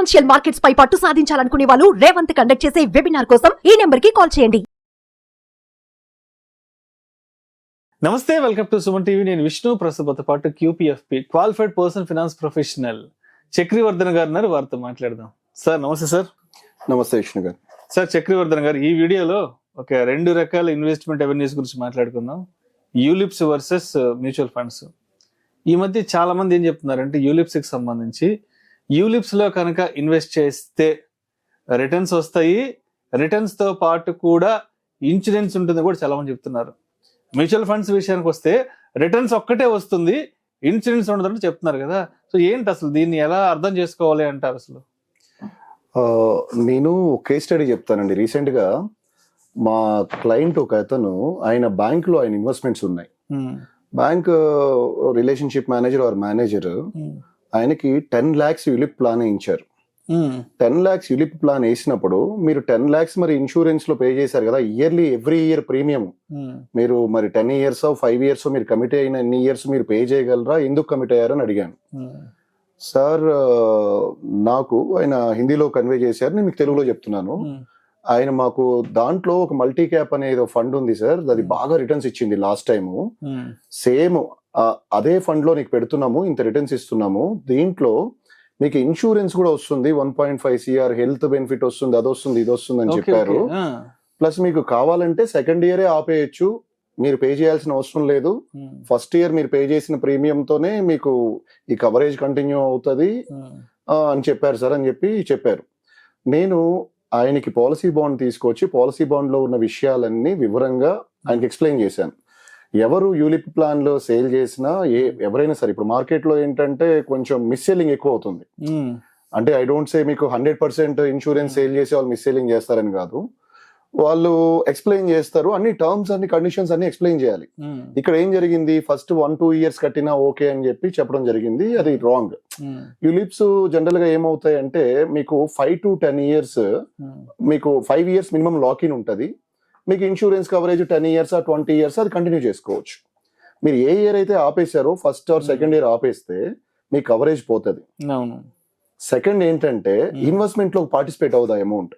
Financial markets పై పట్టు సాధించాలనుకునే వాళ్ళు Revanth conduct చేసే వెబినార్ కోసం ఈ నెంబర్ కి కాల్ చేయండి. నమస్తే, వెల్కమ్ టు సుమన్ టీవీ. నేను విష్ణు. ప్రస్తుతంతో పాటు QPFP qualified person finance professional Chakravardhan గారు ఉన్నారు. వారితో మాట్లాడదాం. సార్ నమస్తే. సార్ నమస్తే విష్ణు గారు. సార్ చక్రవర్ధన్ గారు, ఈ వీడియోలో ఒక రెండు రకాల ఇన్వెస్ట్మెంట్ అవేర్నెస్ గురించి మాట్లాడుకుందాం. ULIPs versus mutual funds. ఈ మధ్య చాలా మంది ఏం చెప్తున్నారంటే యూలిప్స్ కి సంబంధించి యూలిప్స్ లో కనుక ఇన్వెస్ట్ చేస్తే రిటర్న్స్ వస్తాయి, రిటర్న్స్ తో పాటు కూడా ఇన్సూరెన్స్ ఉంటుంది కూడా చాలా మంది చెప్తున్నారు. మ్యూచువల్ ఫండ్స్ విషయానికి వస్తే రిటర్న్స్ ఒక్కటే వస్తుంది, ఇన్సూరెన్స్ ఉండదని చెప్తున్నారు కదా. సో ఏంటి అసలు దీన్ని ఎలా అర్థం చేసుకోవాలి అంటారు? అసలు నేను కేస్ స్టడీ చెప్తానండి. రీసెంట్ గా మా క్లయింట్ ఒక అతను, ఆయన బ్యాంక్ లో ఆయన ఇన్వెస్ట్మెంట్స్ ఉన్నాయి. Bank relationship manager R manager ఆయనకి 10 lakhs యూలిప్ ప్లాన్ వేయించారు. 10 lakhs యూలిప్ ప్లాన్ వేసినప్పుడు మీరు 10 lakhs మరి ఇన్సూరెన్స్ లో పే చేశారు కదా, ఇయర్లీ ఎవ్రీ ఇయర్ ప్రీమియం మీరు మరి 10 years 5 years మీరు కమిట్ అయిన ఎన్ని ఇయర్స్ మీరు పే చేయగలరా, ఎందుకు కమిట్ అయ్యారని అడిగాను. సార్ నాకు ఆయన హిందీలో కన్వే చేశారు, నేను మీకు తెలుగులో చెప్తున్నాను. ఆయన మాకు దాంట్లో ఒక మల్టీ క్యాప్ అనేది ఫండ్ ఉంది సార్, అది బాగా రిటర్న్స్ ఇచ్చింది లాస్ట్ టైము. సేమ్ అదే ఫండ్ లో నీకు పెడుతున్నాము, ఇంత రిటర్న్స్ ఇస్తున్నాము, దీంట్లో మీకు ఇన్సూరెన్స్ కూడా వస్తుంది, 1.5 CR హెల్త్ బెనిఫిట్ వస్తుంది, అది వస్తుంది, ఇది వస్తుంది అని చెప్పారు. ప్లస్ మీకు కావాలంటే సెకండ్ ఇయరే ఆపేయచ్చు, మీరు పే చేయాల్సిన అవసరం లేదు, ఫస్ట్ ఇయర్ మీరు పే చేసిన ప్రీమియం తోనే మీకు ఈ కవరేజ్ కంటిన్యూ అవుతుంది అని చెప్పారు సార్ అని చెప్పారు. నేను ఆయనకి పాలసీ బాండ్ తీసుకొచ్చి పాలసీ బాండ్ లో ఉన్న విషయాలన్నీ వివరంగా ఆయనకి ఎక్స్ప్లెయిన్ చేశాను. ఎవరు యూలిప్ ప్లాన్ లో సేల్ చేసినా ఎవరైనా సరే, ఇప్పుడు మార్కెట్ లో ఏంటంటే కొంచెం మిస్ సెల్లింగ్ ఎక్కువ అవుతుంది. అంటే ఐ డోంట్ సే మీకు 100% ఇన్సూరెన్స్ సేల్ చేసి వాళ్ళు మిస్ సెల్లింగ్ చేస్తారని కాదు, వాళ్ళు ఎక్స్ప్లెయిన్ చేస్తారు, అన్ని టర్మ్స్ అన్ని కండిషన్స్ అన్ని ఎక్స్ప్లెయిన్ చేయాలి. ఇక్కడ ఏం జరిగింది, ఫస్ట్ 1-2 years కట్టినా ఓకే అని చెప్పడం జరిగింది, అది రాంగ్. యూలిప్స్ జనరల్ గా ఏమవుతాయి అంటే మీకు 5 to 10 years, మీకు 5 years మినిమం లాక్ ఇన్ ఉంటుంది, మీకు ఇన్సూరెన్స్ కవరేజ్ 10 years 20 years అది కంటిన్యూ చేసుకోవచ్చు. మీరు ఏ ఇయర్ అయితే ఆపేశారో, ఫస్ట్ ఆర్ సెకండ్ ఇయర్ ఆపేస్తే మీ కవరేజ్ పోతుంది. సెకండ్ ఏంటంటే ఇన్వెస్ట్మెంట్ లో పార్టిసిపేట్ అవుతుంది అమౌంట్.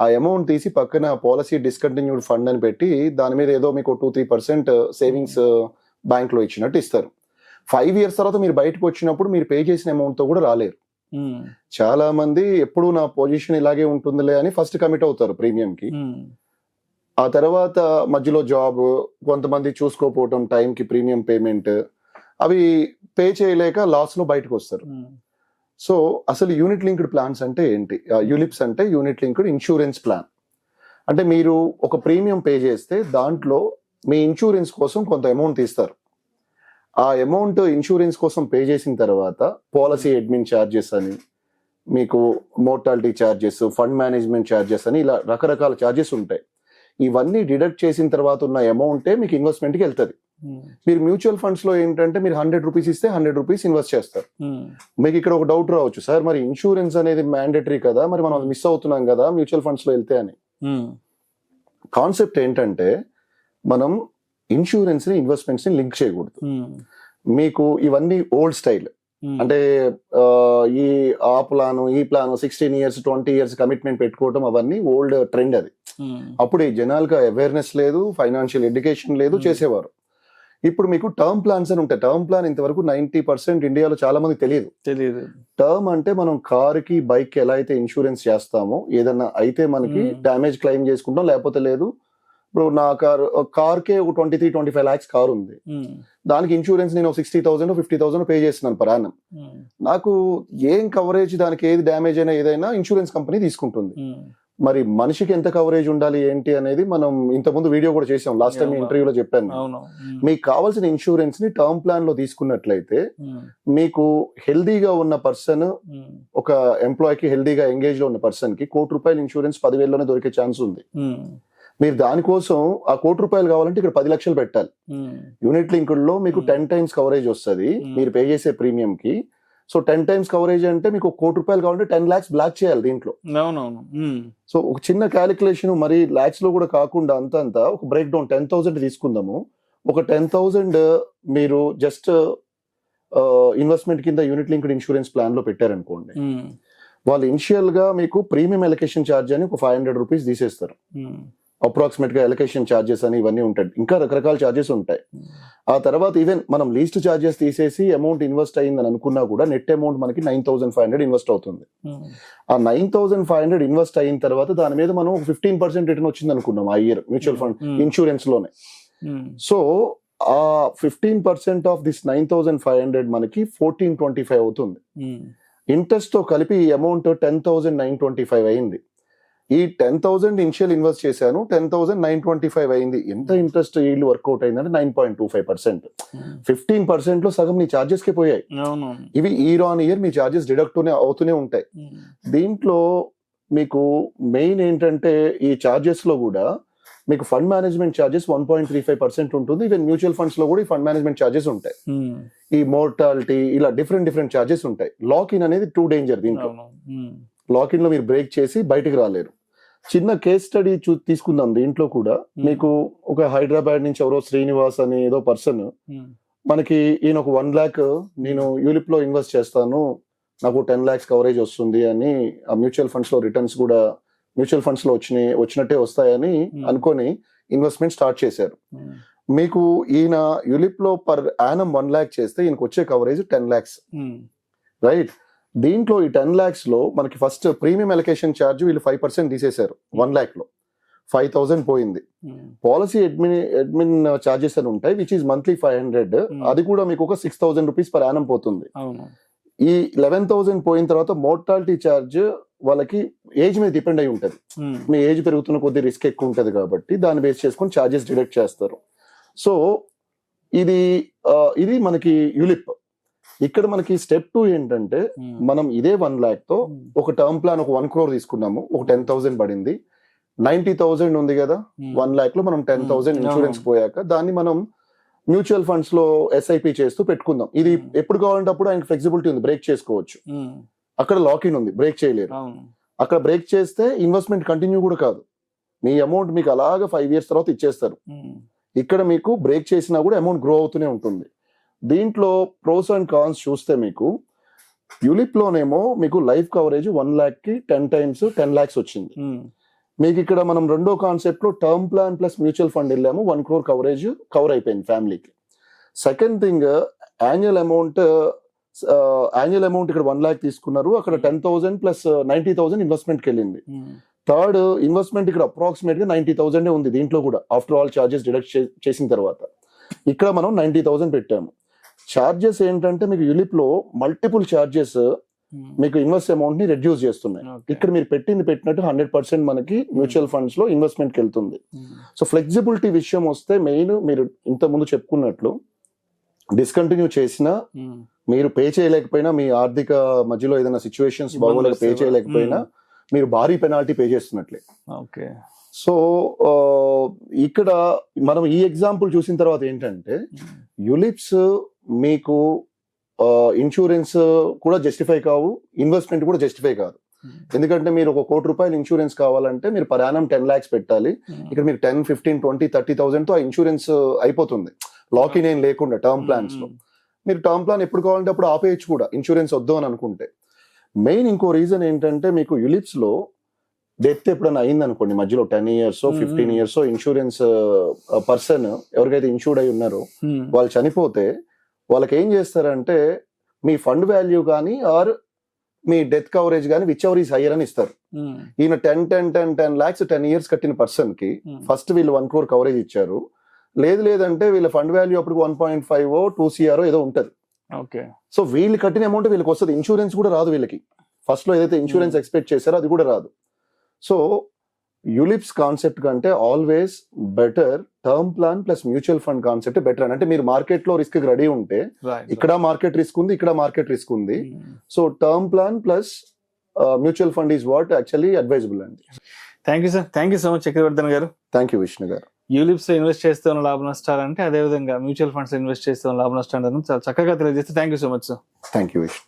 ఆ అమౌంట్ తీసి పక్కన పాలసీ డిస్కంటిన్యూడ్ ఫండ్ అని పెట్టి దాని మీద ఏదో మీకు 2-3% సేవింగ్స్ బ్యాంక్ లో ఇచ్చినట్టు ఇస్తారు. 5 years తర్వాత మీరు బయటకు వచ్చినప్పుడు మీరు పే చేసిన అమౌంట్ తో కూడా రాలేరు. చాలా మంది ఎప్పుడు నా పొజిషన్ ఇలాగే ఉంటుందిలే అని ఫస్ట్ కమిట్ అవుతారు ప్రీమియం కి. ఆ తర్వాత మధ్యలో జాబ్, కొంతమంది చూసుకోపోవటం, టైంకి ప్రీమియం పేమెంట్, అవి పే చేయలేక లాస్ లో బయటకు వస్తారు. సో అసలు యూనిట్ లింక్డ్ ప్లాన్స్ అంటే ఏంటి? యూలిప్స్ అంటే యూనిట్ లింక్డ్ ఇన్సూరెన్స్ ప్లాన్. అంటే మీరు ఒక ప్రీమియం పే చేస్తే దాంట్లో మీ ఇన్సూరెన్స్ కోసం కొంత అమౌంట్ తీస్తారు. ఆ అమౌంట్ ఇన్సూరెన్స్ కోసం పే చేసిన తర్వాత పాలసీ అడ్మిన్ ఛార్జెస్ అని, మీకు mortality charges, fund management charges అని, ఇలా రకరకాల ఛార్జెస్ ఉంటాయి. ఇవన్నీ డిడక్ట్ చేసిన తర్వాత ఉన్న అమౌంటే మీకు ఇన్వెస్ట్మెంట్ కి వెళ్తుంది. మీరు మ్యూచువల్ ఫండ్స్ లో ఏంటంటే మీరు 100 rupees ఇస్తే 100 rupees ఇన్వెస్ట్ చేస్తారు. మీకు ఇక్కడ ఒక డౌట్ రావచ్చు, సార్ మరి ఇన్సూరెన్స్ అనేది మ్యాండేటరీ కదా, మరి మనం మిస్ అవుతున్నాం కదా మ్యూచువల్ ఫండ్స్ లో వెళ్తే అని. కాన్సెప్ట్ ఏంటంటే మనం ఇన్సూరెన్స్ ని ఇన్వెస్ట్మెంట్స్ ని లింక్ చేయకూడదు. మీకు ఇవన్నీ ఓల్డ్ స్టైల్, అంటే ఈ ఆ ప్లాను ఈ ప్లాను 16 years 20 years కమిట్మెంట్ పెట్టుకోవడం, అవన్నీ ఓల్డ్ ట్రెండ్. అది అప్పుడు ఈ జనాలకు అవేర్నెస్ లేదు, ఫైనాన్షియల్ ఎడ్యుకేషన్ లేదు, చేసేవారు. ఇప్పుడు మీకు టర్మ్ ప్లాన్స్ అని ఉంటాయి. టర్మ్ ప్లాన్ ఇంతవరకు 90% ఇండియాలో చాలా మందికి తెలియదు. టర్మ్ అంటే మనం కార్ కి, బైక్ కి ఎలా అయితే ఇన్సూరెన్స్ చేస్తామో, ఏదన్నా అయితే మనకి డ్యామేజ్ క్లెయిమ్ చేసుకుంటాం, లేకపోతే లేదు. ఇప్పుడు నా కార్ కే ఒక 23-25 lakhs కార్ ఉంది, దానికి ఇన్సూరెన్స్ నేను 60,000 50,000 పే చేస్తున్నాను పర్ యానం. నాకు ఏం కవరేజ్, దానికి ఏది డ్యామేజ్ అయినా ఏదైనా ఇన్సూరెన్స్ కంపెనీ తీసుకుంటుంది. మరి మనిషికి ఎంత కవరేజ్ ఉండాలి ఏంటి అనేది మనం ఇంతకుముందు వీడియో కూడా చేసాం, లాస్ట్ టైం ఇంటర్వ్యూలో చెప్పాను. మీకు కావాల్సిన ఇన్సూరెన్స్ ని టర్మ్ ప్లాన్ లో తీసుకున్నట్లయితే మీకు హెల్దీగా ఉన్న పర్సన్, ఒక ఎంప్లాయీకి హెల్దీగా ఎంగేజ్ లో ఉన్న పర్సన్ కి ₹1,00,000 ఇన్సూరెన్స్ 10,000లోనే దొరికే ఛాన్స్ ఉంది. మీరు దానికోసం ఆ ₹1,00,000 కావాలంటే ఇక్కడ 10 లక్షలు పెట్టాలి. యూనిట్ లింక్డ్ లో మీకు 10 times కవరేజ్ వస్తుంది మీరు పే చేసే ప్రీమియం కి. సో 10 times కవరేజ్ అంటే మీకు ₹1,00,000 కావాలంటే 10 lakhs బ్లాక్ చేయాలి దీంట్లో. సో ఒక చిన్న క్యాలిక్యులేషన్, మరి లాక్స్ లో కూడా కాకుండా అంతా ఒక బ్రేక్ డౌన్ 10,000 తీసుకుందాము. ఒక 10,000 మీరు జస్ట్ ఇన్వెస్ట్మెంట్ కింద యూనిట్ లింక్డ్ ఇన్సూరెన్స్ ప్లాన్ లో పెట్టారనుకోండి, వాళ్ళు ఇనిషియల్ గా మీకు ప్రీమియం ఎలకేషన్ ఛార్జ్ అని ఒక 500 రూపీస్ తీసేస్తారు. అప్రాక్సిమేట్ గా ఎలకేషన్ ఛార్జెస్ అని ఇవన్నీ ఉంటాయి, ఇంకా రకరకాల ఛార్జెస్ ఉంటాయి. ఆ తర్వాత ఈవెన్ మనం లీస్ట్ ఛార్జెస్ తీసేసి అమౌంట్ ఇన్వెస్ట్ అయ్యిందని అనుకున్నా కూడా నెట్ అమౌంట్ మనకి 9,500 ఇన్వెస్ట్ అవుతుంది. ఆ 9,500 ఇన్వెస్ట్ అయిన తర్వాత దాని మీద మనం 15% రిటర్న్ వచ్చింది అనుకున్నాం ఆ ఇయర్ మ్యూచువల్ ఫండ్ ఇన్సూరెన్స్ లోనే. సో ఆ 15% ఆఫ్ దిస్ 9,500 మనకి 1425 అవుతుంది. ఇంట్రెస్ట్ తో కలిపి ఈ అమౌంట్ 10,925 అయింది. ఈ 10,000 ఇనిషియల్ ఇన్వెస్ట్ చేశాను, 10,925 అయింది. ఎంత ఇంట్రెస్ట్ ఈల్డ్ వర్కౌట్ అయిందంటే 9.25%. 15% లో సగం మీ చార్జెస్ కి పోయాయి. ఇవి year on year me charges deduct అవుతూనే ఉంటాయి. దీంట్లో మీకు మెయిన్ ఏంటంటే ఈ చార్జెస్ లో కూడా మీకు ఫండ్ మేనేజ్మెంట్ ఛార్జెస్ 1.35% ఉంటుంది. ఈవెన్ మ్యూచువల్ ఫండ్స్ లో కూడా ఈ ఫండ్ మేనేజ్మెంట్ ఛార్జెస్ ఉంటాయి. ఈ మోర్టాలిటీ ఇలా డిఫరెంట్ ఛార్జెస్ ఉంటాయి. లాక్ ఇన్ అనేది టూ డేంజర్. దీంట్లో లాక్ ఇన్ లో మీరు బ్రేక్ చేసి బయటకు రాలేరు. చిన్న కేస్ స్టడీ తీసుకుందాం. దీంట్లో కూడా మీకు ఒక హైదరాబాద్ నుంచి ఎవరో శ్రీనివాస్ అని ఏదో పర్సన్ మనకి ఈయన ఒక 1 lakh నేను యూలిప్ లో ఇన్వెస్ట్ చేస్తాను, నాకు 10 lakhs కవరేజ్ వస్తుంది అని ఆ మ్యూచువల్ ఫండ్స్ లో రిటర్న్స్ కూడా మ్యూచువల్ ఫండ్స్ లో వచ్చినట్టే వస్తాయని అనుకొని ఇన్వెస్ట్మెంట్ స్టార్ట్ చేశారు. మీకు ఈయన యూలిప్ లో పర్ యానం 1 lakh చేస్తే ఈయనకు వచ్చే కవరేజ్ 10 lakhs, రైట్? దీంట్లో ఈ 10 lakhs లో మనకి ఫస్ట్ ప్రీమియం అలొకేషన్ ఛార్జ్ వీళ్ళు 5% తీసేశారు. 1 lakh లో 5,000 పోయింది. పాలసీ అడ్మిన్ ఛార్జెస్ అని ఉంటాయి, విచ్ ఈస్ మంత్లీ 500. అది కూడా మీకు ఒక 6,000 రూపీస్ పర్ యానం పోతుంది. ఈ 11,000 పోయిన తర్వాత మోర్టాలిటీ ఛార్జ్ వాళ్ళకి ఏజ్ మీద డిపెండ్ అయి ఉంటది. మీ ఏజ్ పెరుగుతున్న కొద్ది రిస్క్ ఎక్కువ ఉంటది కాబట్టి దాన్ని బేస్ చేసుకొని ఛార్జెస్ డిడక్ట్ చేస్తారు. సో ఇది మనకి యూలిప్. ఇక్కడ మనకి స్టెప్ 2 ఏంటంటే మనం ఇదే 1 lakh తో ఒక టర్మ్ ప్లాన్ ఒక 1 crore తీసుకున్నాము, ఒక 10,000 పడింది. 90,000 ఉంది కదా 1 lakh లో, మనం 10,000 ఇన్సూరెన్స్ పోయాక దాన్ని మనం మ్యూచువల్ ఫండ్స్ లో ఎస్ఐపి చేస్తూ పెట్టుకుందాం. ఇది ఎప్పుడు కావాలంటే అప్పుడు ఆయనకి ఫ్లెక్సిబిలిటీ ఉంది, బ్రేక్ చేసుకోవచ్చు. అక్కడ లాక్ ఇన్ ఉంది, బ్రేక్ చేయలేరు. అక్కడ బ్రేక్ చేస్తే ఇన్వెస్ట్మెంట్ కంటిన్యూ కూడా కాదు, మీ అమౌంట్ మీకు అలాగా 5 years తర్వాత ఇచ్చేస్తారు. ఇక్కడ మీకు బ్రేక్ చేసినా కూడా అమౌంట్ గ్రో అవుతూనే ఉంటుంది. దీంట్లో ప్రోస్ అండ్ కాన్స్ చూస్తే మీకు యూలిప్ లోనేమో మీకు లైఫ్ కవరేజ్ 1 lakh కి 10 times 10 lakhs వచ్చింది. మీకు ఇక్కడ మనం రెండో కాన్సెప్ట్ లో term plan plus mutual fund వెళ్ళాము, 1 crore కవరేజ్ కవర్ అయిపోయింది ఫ్యామిలీకి. సెకండ్ థింగ్ యాన్యువల్ అమౌంట్ ఇక్కడ 1 lakh తీసుకున్నారు, అక్కడ 10,000 ప్లస్ 90,000 ఇన్వెస్ట్మెంట్ కి వెళ్ళింది. థర్డ్ ఇన్వెస్ట్మెంట్ ఇక్కడ అప్రాక్సిమేట్ గా 90,000 ఉంది దీంట్లో కూడా, ఆఫ్టర్ ఆల్ చార్జెస్ డిడక్ట్ చేసిన తర్వాత. ఇక్కడ మనం 90,000 పెట్టాము. చార్జెస్ ఏంటంటే మీకు యూలిప్ లో మల్టిపుల్ చార్జెస్ మీకు ఇన్వెస్ట్ అమౌంట్ ని రెడ్యూస్ చేస్తున్నాయి. ఇక్కడ మీరు పెట్టినట్టు 100% మనకి మ్యూచువల్ ఫండ్స్ లో ఇన్వెస్ట్మెంట్ కి వెళ్తుంది. సో ఫ్లెక్సిబిలిటీ విషయం వస్తే మెయిన్ మీరు ఇంత ముందు చెప్పుకున్నట్లు డిస్కంటిన్యూ చేసినా, మీరు పే చేయలేకపోయినా, మీ ఆర్థిక మధ్యలో ఏదైనా సిచ్యువేషన్స్ బాగోలేక పే చేయలేకపోయినా మీరు భారీ పెనాల్టీ పే చేస్తున్నట్లే. సో ఇక్కడ మనం ఈ ఎగ్జాంపుల్ చూసిన తర్వాత ఏంటంటే యూలిప్స్ మీకు ఇన్సూరెన్స్ కూడా జస్టిఫై కావు, ఇన్వెస్ట్మెంట్ కూడా జస్టిఫై కాదు. ఎందుకంటే మీరు ఒక 1 crore రూపాయలు ఇన్సూరెన్స్ కావాలంటే మీరు పర్ యానం 10 lakhs పెట్టాలి. ఇక్కడ మీరు 10, 15, 20, 30,000 తో ఆ ఇన్సూరెన్స్ అయిపోతుంది, లాక్ ఇన్ ఏం లేకుండా. టర్మ్ ప్లాన్స్ లో మీరు టర్మ్ ప్లాన్ ఎప్పుడు కావాలంటే అప్పుడు ఆపేయచ్చు కూడా, ఇన్సూరెన్స్ వద్దు అని అనుకుంటే. మెయిన్ ఇంకో రీజన్ ఏంటంటే మీకు యూలిప్స్ లో డెత్ ఎప్పుడైనా అయింది అనుకోండి మధ్యలో 10 years 15 years ఇన్సూరెన్స్ పర్సన్ ఎవరికైతే ఇన్సూర్డ్ అయి ఉన్నారో వాళ్ళు చనిపోతే వాళ్ళకి ఏం చేస్తారంటే మీ ఫండ్ వాల్యూ కానీ ఆర్ మీ డెత్ కవరేజ్ కానీ విచ్ ఎవర్ ఈస్ హైయర్ అని ఇస్తారు. ఈయన 10 lakhs 10 years కట్టిన పర్సన్ కి ఫస్ట్ వీళ్ళు 1 crore కవరేజ్ ఇచ్చారు. లేదంటే వీళ్ళ ఫండ్ వాల్యూ అప్పుడు 1.5 2 CR ఏదో ఉంటది. సో వీళ్ళు కట్టిన అమౌంట్ వీళ్ళకి వస్తుంది, ఇన్సూరెన్స్ కూడా రాదు వీళ్ళకి. ఫస్ట్ లో ఏదైతే ఇన్సూరెన్స్ ఎక్స్పెక్ట్ చేశారో అది కూడా రాదు. సో యూలిప్స్ కాన్సెప్ట్ కంటే always better term plan plus mutual fund concept better అని. అంటే మీరు మార్కెట్ లో రిస్క్ రెడీ ఉంటే ఇక్కడ మార్కెట్ రిస్క్ ఉంది, ఇక్కడ మార్కెట్ రిస్క్ ఉంది. So term plan plus mutual fund is what actually advisable అండి. Thank you sir, thank you so much Chakravardhan గారు. థ్యాంక్ యూ విష్ణు గారు. యూలిప్స్ ఇన్వెస్ట్ చేస్తే ఉన్న లాభ నష్టాలు అంటే, అదేవిధంగా మ్యూచువల్ ఫండ్స్ ఇన్వెస్ట్ చేస్తే ఉన్న లాభ నష్టాలు చాలా చక్కగా తెలియజేస్తే thank you so much sir. Thank you Vishnu.